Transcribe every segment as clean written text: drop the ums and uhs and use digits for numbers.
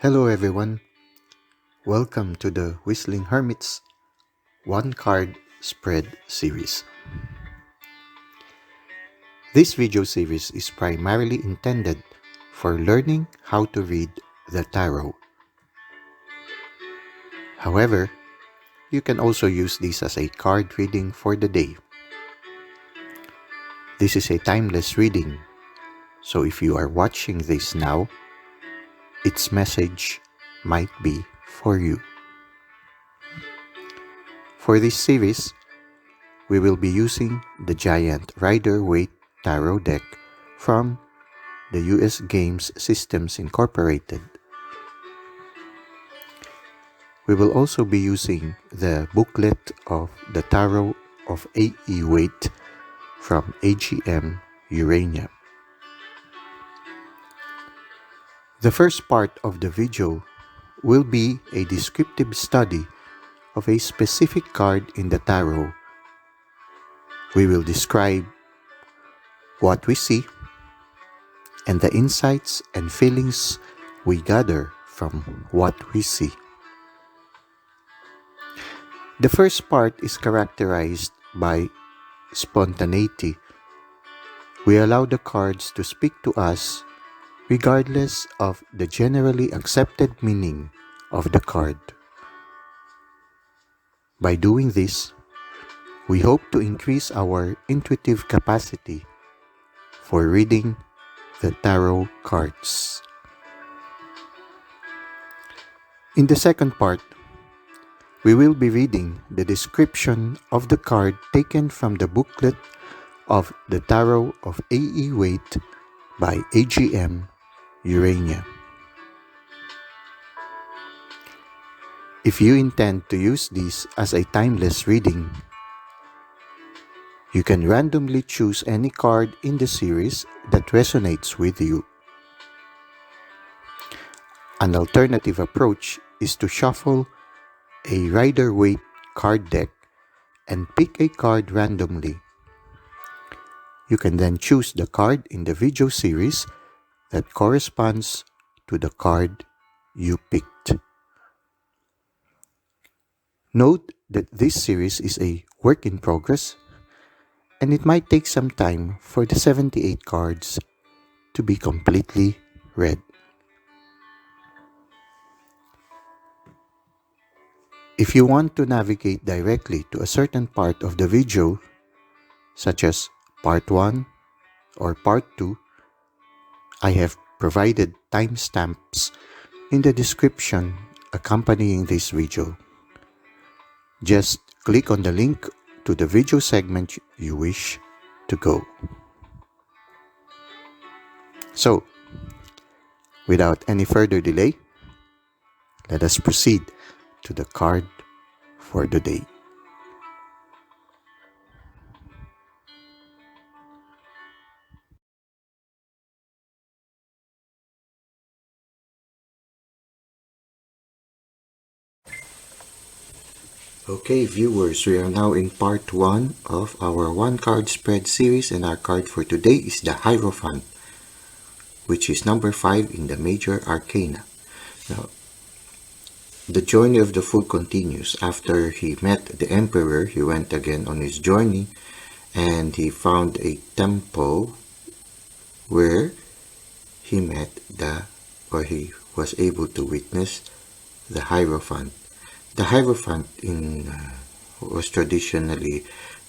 Hello everyone, welcome to the Whistling Hermit's One Card Spread series. This video series is primarily intended for learning how to read the tarot. However, you can also use this as a card reading for the day. This is a timeless reading, so if you are watching this now, its message might be for you. For this series, we will be using the giant Rider Waite Tarot deck from the US Games Systems Incorporated. We will also be using the booklet of the Tarot of A.E. Waite from AGM Urania. The first part of the video will be a descriptive study of a specific card in the tarot. We will describe what we see and the insights and feelings we gather from what we see. The first part is characterized by spontaneity. We allow the cards to speak to us regardless of the generally accepted meaning of the card. By doing this, we hope to increase our intuitive capacity for reading the tarot cards. In the second part, we will be reading the description of the card taken from the booklet of the Tarot of A.E. Waite by AGM Urania. If you intend to use this as a timeless reading, you can randomly choose any card in the series that resonates with you. An alternative approach is to shuffle a Rider Waite card deck and pick a card randomly. You can then choose the card in the video series that corresponds to the card you picked. Note that this series is a work in progress, and it might take some time for the 78 cards to be completely read. If you want to navigate directly to a certain part of the video, such as Part 1 or Part 2, I have provided timestamps in the description accompanying this video. Just click on the link to the video segment you wish to go. So, without any further delay, let us proceed to the card for the day. Okay viewers, we are now in part 1 of our one card spread series, and our card for today is the Hierophant, which is number 5 in the Major Arcana. Now, the journey of the Fool continues. After he met the Emperor, he went again on his journey and he found a temple where he was able to witness the Hierophant. The Hierophant was traditionally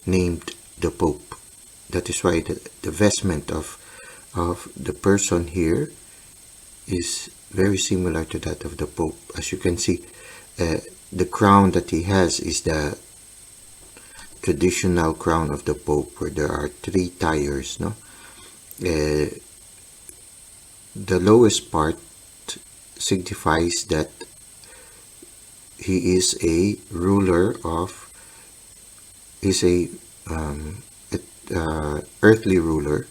named the Pope. That is why the vestment of the person here is very similar to that of the Pope. As you can see, the crown that he has is the traditional crown of the Pope, where there are 3 tires. The lowest part signifies that he is a ruler of, earthly ruler,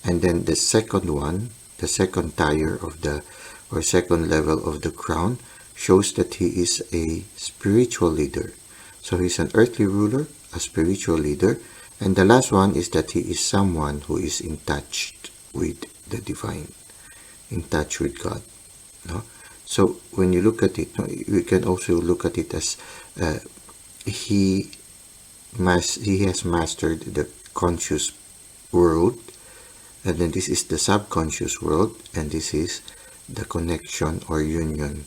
and then the second one, the second tire of second level of the crown, shows that he is a spiritual leader. So he's an earthly ruler, a spiritual leader, and the last one is that he is someone who is in touch with the divine, in touch with God. So when you look at it, we can also look at it as he has mastered the conscious world, and then this is the subconscious world, and this is the connection or union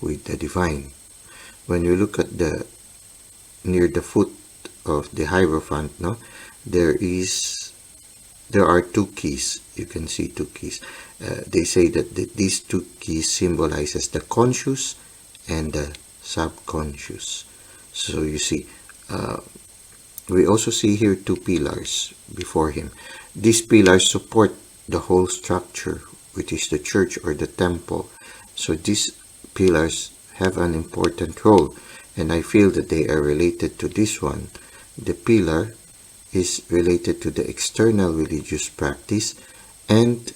with the divine. When you look at the near the foot of the Hierophant, there are two keys. You can see two keys. They say that these two keys symbolizes the conscious and the subconscious. So you see, we also see here two pillars before him. These pillars support the whole structure, which is the church or the temple. So these pillars have an important role, and I feel that they are related to this one. The pillar is related to the external religious practice and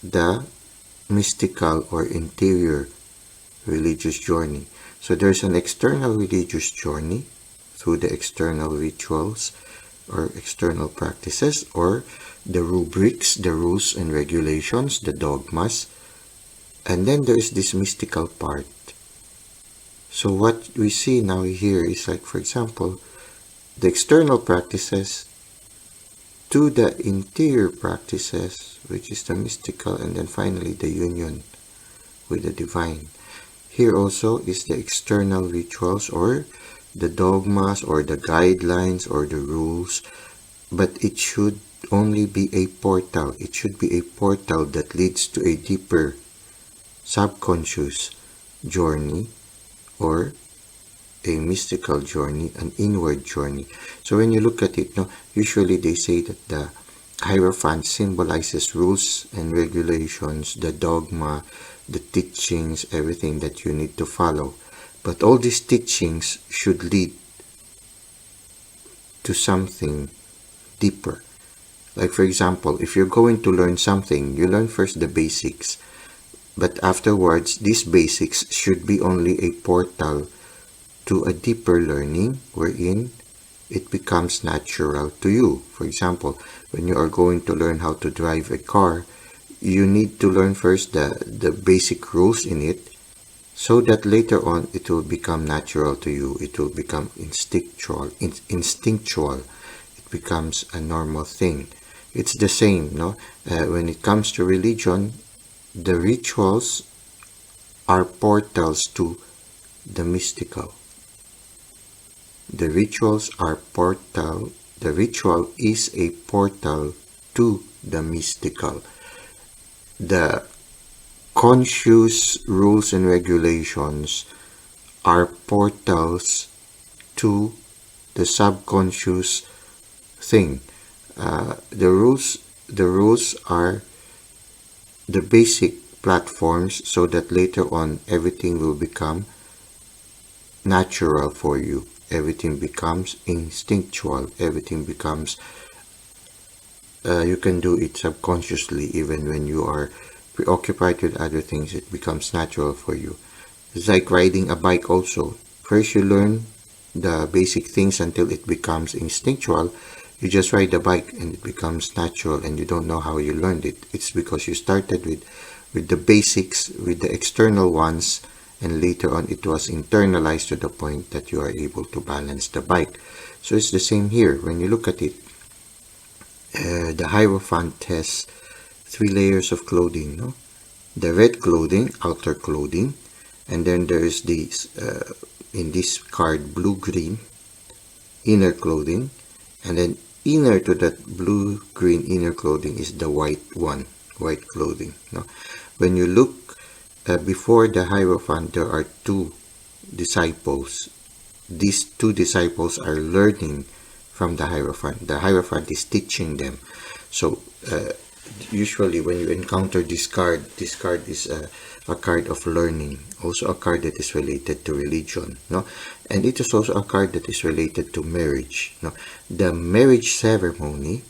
the mystical or interior religious journey. So there's an external religious journey through the external rituals or external practices, or the rubrics, the rules and regulations, the dogmas, and then there's this mystical part. So what we see now here is, like, for example, the external practices to the interior practices, which is the mystical, and then finally the union with the divine. Here also is the external rituals or the dogmas or the guidelines or the rules, but it should only be a portal. It should be a portal that leads to a deeper subconscious journey or a mystical journey, an inward journey. So when you look at it, usually they say that the Hierophant symbolizes rules and regulations, the dogma, the teachings, everything that you need to follow. But all these teachings should lead to something deeper. Like, for example, if you're going to learn something, you learn first the basics. But afterwards, these basics should be only a portal to a deeper learning wherein it becomes natural to you. For example, when you are going to learn how to drive a car, you need to learn first the basic rules in it, so that later on it will become natural to you. It will become instinctual. It becomes a normal thing. It's the same, when it comes to religion, the rituals are portals to the mystical. The rituals are portal. The ritual is a portal to the mystical. The conscious rules and regulations are portals to the subconscious thing. The rules are the basic platforms, so that later on everything will become natural for you. Everything becomes instinctual. Everything becomes, you can do it subconsciously. Even when you are preoccupied with other things, it becomes natural for you. It's like riding a bike also. First you learn the basic things until it becomes instinctual. You just ride the bike and it becomes natural, and you don't know how you learned it. It's because you started with the basics, with the external ones, and later on it was internalized to the point that you are able to balance the bike. So it's the same here. When you look at it, the Hierophant has 3 layers of clothing, the red clothing, outer clothing, and then there is this, in this card, blue-green, inner clothing, and then inner to that blue-green inner clothing is the white clothing. When you look before the Hierophant, there are 2 disciples. These 2 disciples are learning from the Hierophant. The Hierophant is teaching them. So usually when you encounter this card is a card of learning, also a card that is related to religion, and it is also a card that is related to marriage. The marriage ceremony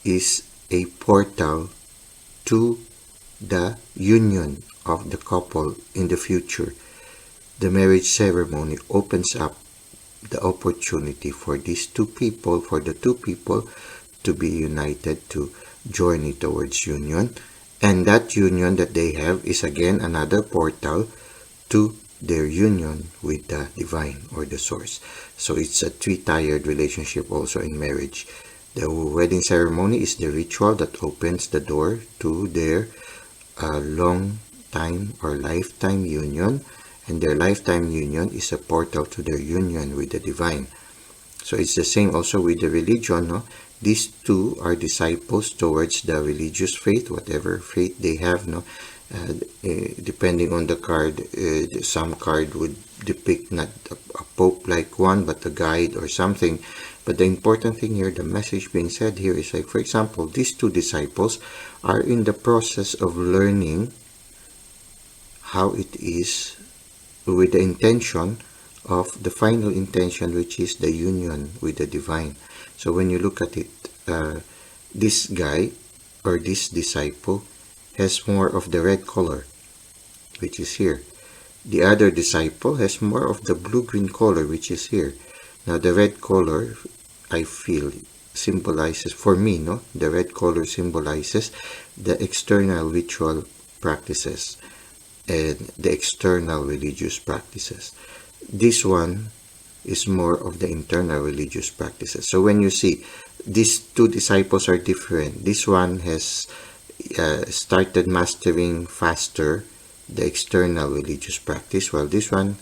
is a portal to the union of the couple in the future. The marriage ceremony opens up the opportunity for these 2 people, for the 2 people to be united, to journey towards union. And that union that they have is again another portal to their union with the divine or the source. So it's a three-tiered relationship also in marriage. The wedding ceremony is the ritual that opens the door to their long time or lifetime union, and their lifetime union is a portal to their union with the divine. So it's the same also with the religion, no? These two are disciples towards the religious faith, whatever faith they have, no? Depending on the card, some card would depict not a pope-like one, but a guide or something. But the important thing here, the message being said here is like, for example, these two disciples are in the process of learning how it is with the intention of the final intention, which is the union with the divine. So when you look at it, this guy or this disciple has more of the red color, which is here. The other disciple has more of the blue-green color, which is here. Now the red color, I feel, symbolizes, for me, no, the red color symbolizes the external ritual practices and the external religious practices. This one is more of the internal religious practices. So when you see these two disciples are different, this one has started mastering faster the external religious practice, while this one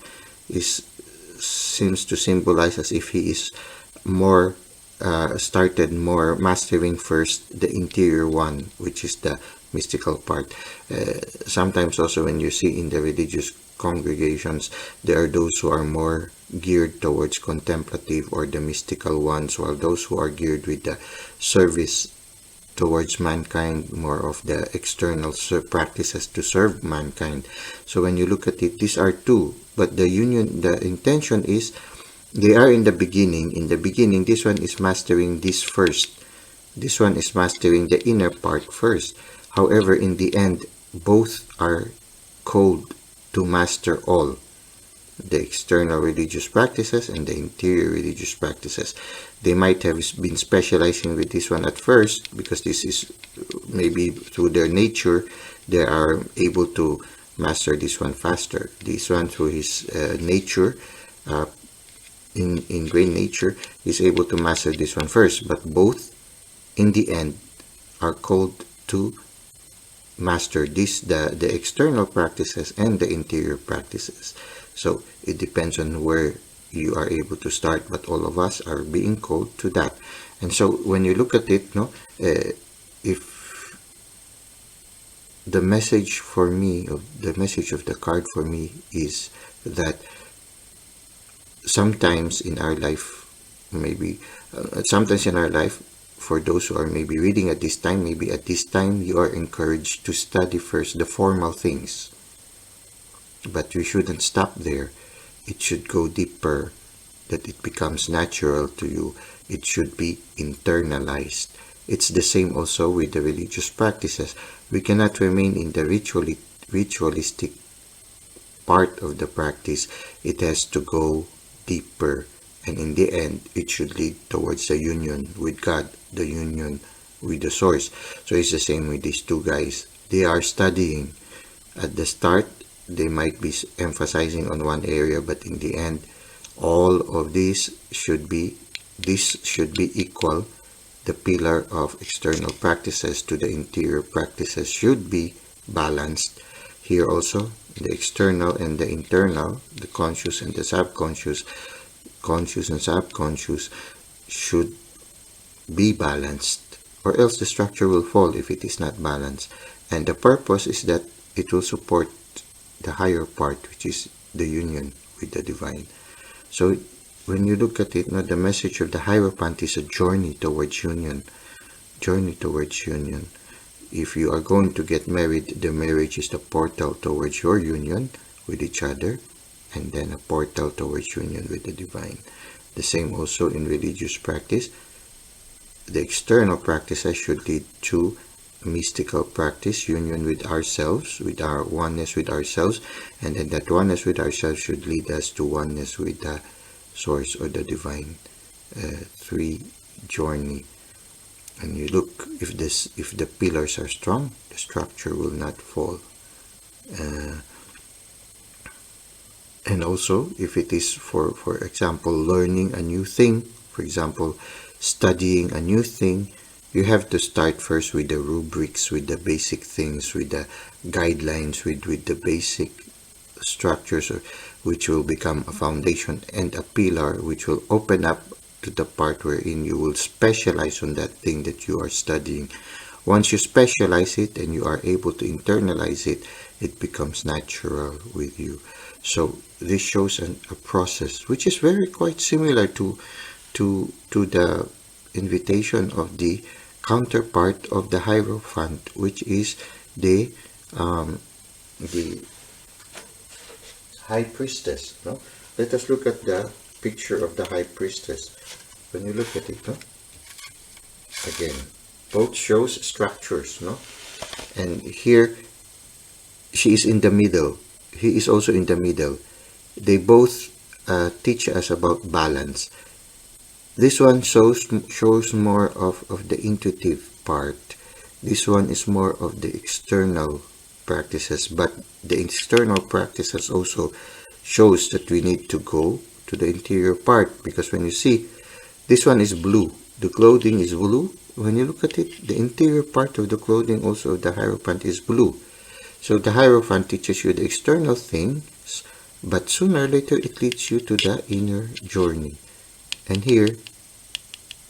seems to symbolize as if he is more started more mastering first the interior one, which is the mystical part. Sometimes also when you see in the religious congregations, there are those who are more geared towards contemplative or the mystical ones, while those who are geared with the service towards mankind, more of the external practices to serve mankind. So when you look at it, these are two, but the union, the intention is they are in the beginning. In the beginning, this one is mastering this first. This one is mastering the inner part first. However, in the end, both are called to master all, the external religious practices and the interior religious practices. They might have been specializing with this one at first because this is maybe through their nature, they are able to master this one faster. This one through his nature, ingrained nature, is able to master this one first. But both in the end are called to master this, the external practices and the interior practices. So it depends on where you are able to start, but all of us are being called to that. And so when you look at it, no, if the message for me, the message of the card for me is that sometimes in our life, maybe sometimes in our life, for those who are maybe reading at this time, maybe at this time you are encouraged to study first the formal things. But you shouldn't stop there. It should go deeper, that it becomes natural to you. It should be internalized. It's the same also with the religious practices. We cannot remain in the ritualistic part of the practice. It has to go deeper. And in the end, it should lead towards the union with God, the union with the source. So it's the same with these two guys. They are studying. At the start, they might be emphasizing on one area, but in the end, all of this should be equal. The pillar of external practices to the interior practices should be balanced. Here also, the external and the internal, the conscious and the subconscious, conscious and subconscious should be balanced, or else the structure will fall if it is not balanced. And the purpose is that it will support the higher part, which is the union with the divine. So when you look at it, now the message of the Hierophant is a journey towards union. Journey towards union. If you are going to get married, the marriage is the portal towards your union with each other, and then a portal towards union with the divine. The same also in religious practice. The external practices should lead to mystical practice, union with ourselves, with our oneness with ourselves, and then that oneness with ourselves should lead us to oneness with the source or the divine. Three journey. And you look, if the pillars are strong, the structure will not fall. And also, if it is for example, learning a new thing, for example, studying a new thing, you have to start first with the rubrics, with the basic things, with the guidelines, with the basic structures, which will become a foundation and a pillar, which will open up to the part wherein you will specialize on that thing that you are studying. Once you specialize it and you are able to internalize it, it becomes natural with you. So this shows a process which is very quite similar to the invitation of the counterpart of the Hierophant, which is the High Priestess. No? Let us look at the picture of the High Priestess. When you look at it, no? Again, both shows structures, no? And here she is in the middle. He is also in the middle. They both teach us about balance. This one shows more of the intuitive part. This one is more of the external practices, but the external practices also shows that we need to go to the interior part, because when you see, this one is blue. The clothing is blue. When you look at it, the interior part of the clothing also, the Hierophant, is blue. So the Hierophant teaches you the external things, but sooner or later it leads you to the inner journey. And here,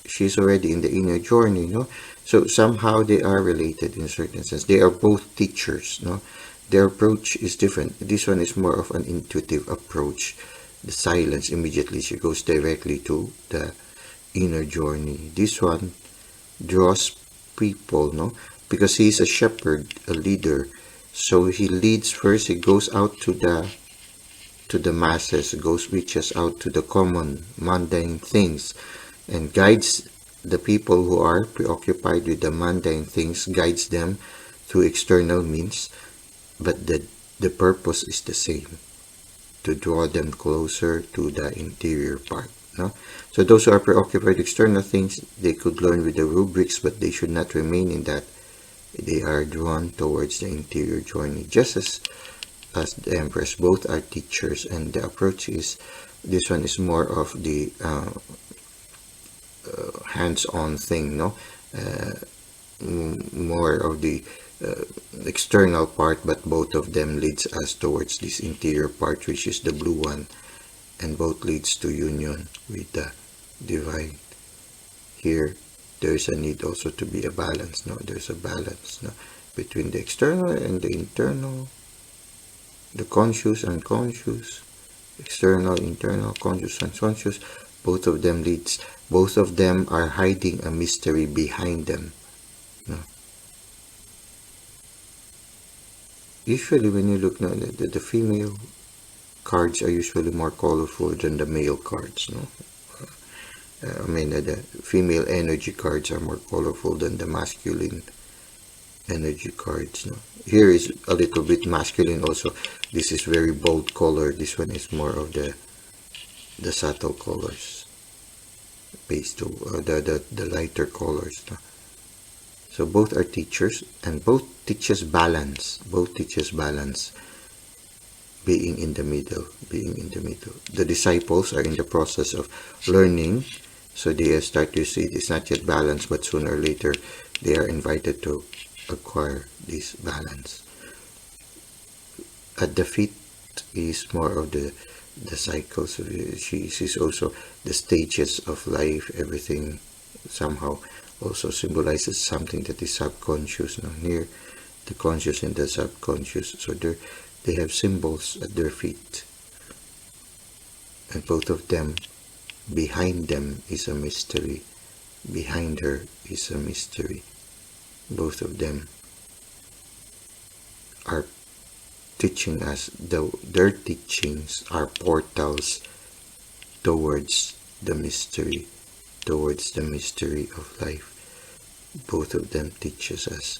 she's already in the inner journey, no? So somehow they are related in a certain sense. They are both teachers, no? Their approach is different. This one is more of an intuitive approach. The silence, immediately she goes directly to the inner journey. This one draws people, no? Because he is a shepherd, a leader. So he leads first, he goes out to the masses, reaches out to the common, mundane things, and guides the people who are preoccupied with the mundane things, guides them through external means, but the purpose is the same, to draw them closer to the interior part. No? So those who are preoccupied with external things, they could learn with the rubrics, but they should not remain in that. They are drawn towards the interior journey, just as the Empress. Both are teachers, and the approach is, this one is more of the hands-on thing, no? More of the external part, but both of them leads us towards this interior part, which is the blue one, and both leads to union with the divine. Here, there's a need also to be a balance, no? There's a balance, no? Between the external and the internal, the conscious, unconscious, external, internal, conscious, unconscious. Both of them leads. Both of them are hiding a mystery behind them. No? Usually, when you look, no, the female cards are usually more colorful than the male cards. No, the female energy cards are more colorful than the masculine energy cards. No, here is a little bit masculine also. This is very bold color. This one is more of the subtle colors, based to the lighter colors. No? So both are teachers, and both teaches balance. Both teaches balance. Being in the middle. The disciples are in the process of learning, so they start to see it's not yet balanced, but sooner or later they are invited to acquire this balance. At the feet is more of the cycles. She sees also the stages of life. Everything somehow also symbolizes something that is subconscious. Now here, the conscious and the subconscious. So they have symbols at their feet, and both of them, behind them is a mystery. Behind her is a mystery. Both of them are teaching us, their teachings are portals towards the mystery of life. Both of them teaches us.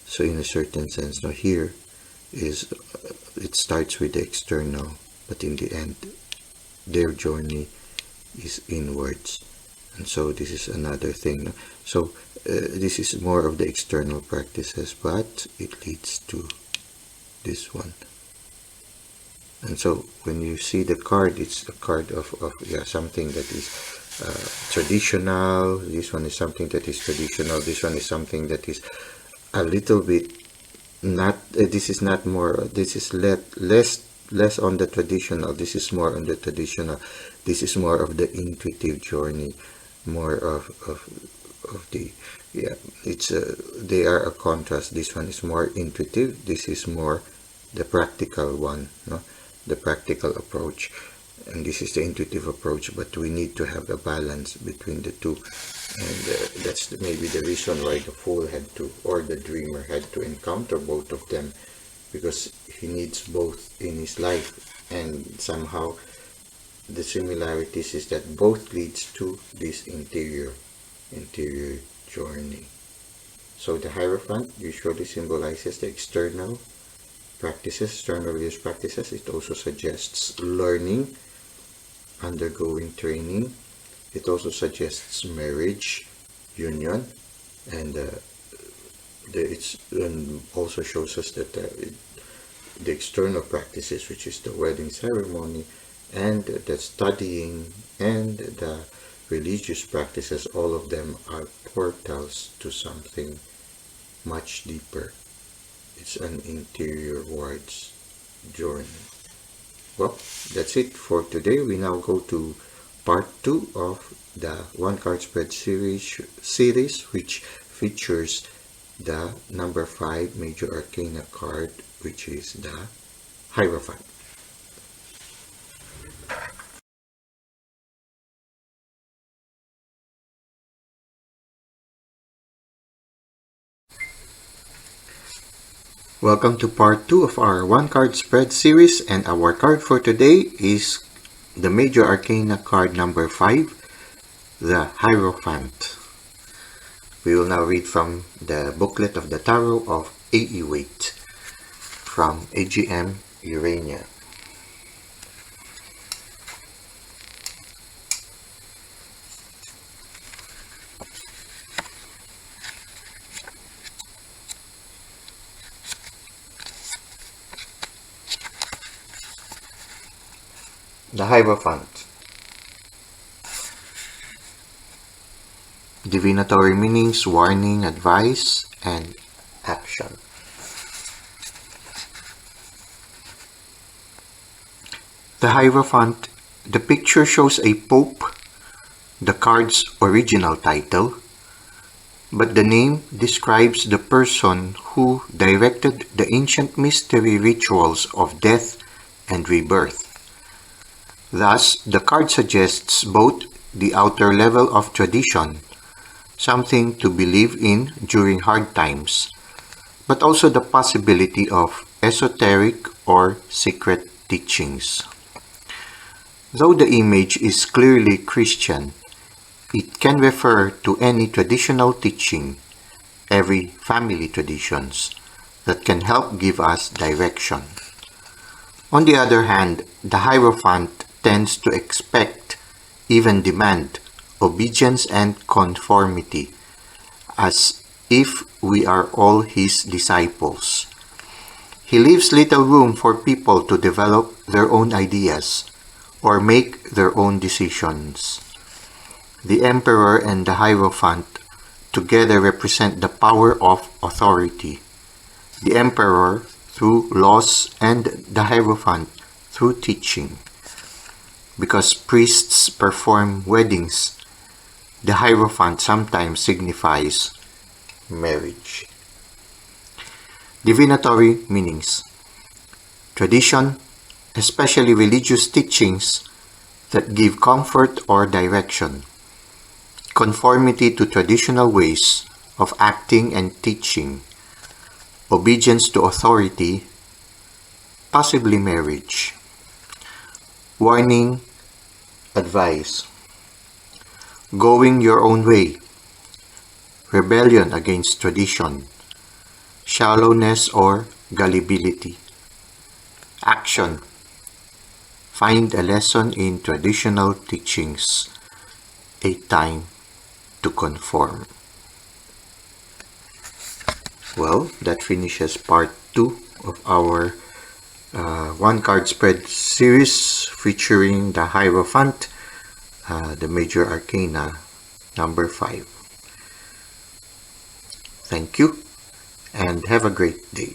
So in a certain sense, now here is, it starts with the external, but in the end, their journey is inwards. And so this is another thing. So this is more of the external practices, but it leads to this one. And so when you see the card, it's a card of yeah, something that is traditional. This one is something that is traditional. This one is something that is a little bit not, this is not more, this is less on the traditional. This is more on the traditional. This is more of the intuitive journey, more of the, yeah, it's they are a contrast. This one is more intuitive, this is more the practical one, no, the practical approach, and this is the intuitive approach, but we need to have a balance between the two. And that's maybe the reason why the fool had to, or the dreamer had to encounter both of them, because he needs both in his life. And somehow the similarities is that both leads to this interior journey. So the Hierophant usually symbolizes the external practices, external religious practices. It also suggests learning, undergoing training. It also suggests marriage, union, and also shows us that the external practices, which is the wedding ceremony, and the studying, and the religious practices, all of them are portals to something much deeper. It's an interiorwards journey. Well, that's it for today. We now go to part 2 of the one card spread series, which features the number 5 Major Arcana card, which is the Hierophant. Welcome to part 2 of our one card spread series, and our card for today is the Major Arcana card number 5, the Hierophant. We will now read from the Booklet of the Tarot of A.E. Waite from AGM Urania. The Hierophant. Divinatory meanings, warning, advice, and action. The Hierophant. The picture shows a pope, the card's original title, but the name describes the person who directed the ancient mystery rituals of death and rebirth. Thus, the card suggests both the outer level of tradition, something to believe in during hard times, but also the possibility of esoteric or secret teachings. Though the image is clearly Christian, it can refer to any traditional teaching, every family traditions, that can help give us direction. On the other hand, the Hierophant tends to expect, even demand, obedience and conformity, as if we are all his disciples. He leaves little room for people to develop their own ideas or make their own decisions. The Emperor and the Hierophant together represent the power of authority. The Emperor through laws and the Hierophant through teaching. Because priests perform weddings, the Hierophant sometimes signifies marriage. Divinatory meanings. Tradition, especially religious teachings that give comfort or direction. Conformity to traditional ways of acting and teaching. Obedience to authority, possibly marriage. Warning, advice. Going your own way. Rebellion against tradition. Shallowness or gullibility. Action. Find a lesson in traditional teachings. A time to conform. Well, that finishes part 2 of our one card spread series featuring the Hierophant, the Major Arcana number 5. Thank you and have a great day.